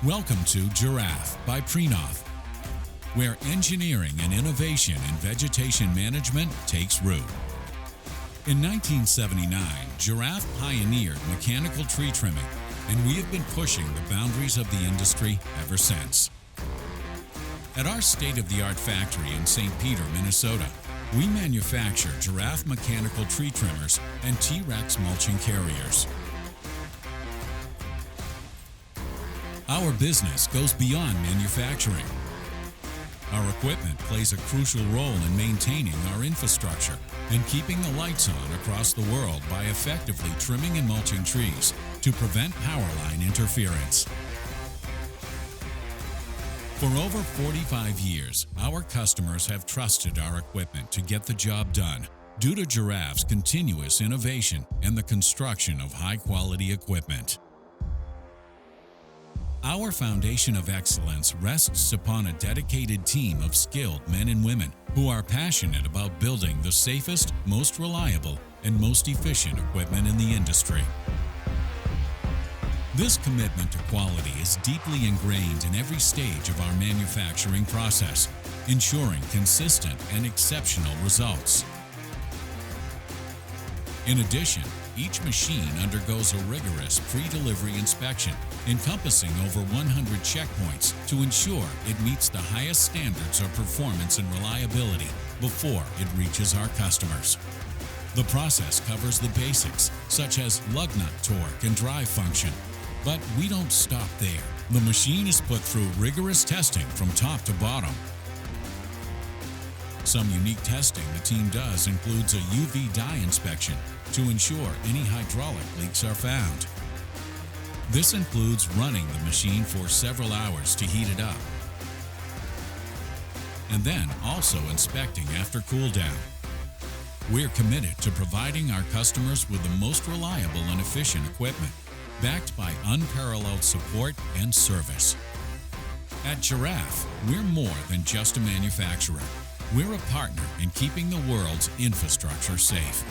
Welcome to Jarraff by Prinoth, where engineering and innovation in vegetation management takes root. In 1979, Jarraff pioneered mechanical tree trimming, and we have been pushing the boundaries of the industry ever since. At our state-of-the-art factory in St. Peter, Minnesota, we manufacture Jarraff mechanical tree trimmers and T-Rex mulching carriers. Our business goes beyond manufacturing. Our equipment plays a crucial role in maintaining our infrastructure and keeping the lights on across the world by effectively trimming and mulching trees to prevent power line interference. For over 45 years, our customers have trusted our equipment to get the job done due to Jarraff's continuous innovation and the construction of high-quality equipment. Our foundation of excellence rests upon a dedicated team of skilled men and women who are passionate about building the safest, most reliable, and most efficient equipment in the industry. This commitment to quality is deeply ingrained in every stage of our manufacturing process, ensuring consistent and exceptional results. In addition, each machine undergoes a rigorous pre-delivery inspection encompassing over 100 checkpoints to ensure it meets the highest standards of performance and reliability before it reaches our customers. The process covers the basics, such as lug nut torque and drive function. But we don't stop there. The machine is put through rigorous testing from top to bottom. Some unique testing the team does includes a UV dye inspection to ensure any hydraulic leaks are found. This includes running the machine for several hours to heat it up, and then also inspecting after cool down. We're committed to providing our customers with the most reliable and efficient equipment, backed by unparalleled support and service. At Jarraff, we're more than just a manufacturer. We're a partner in keeping the world's infrastructure safe.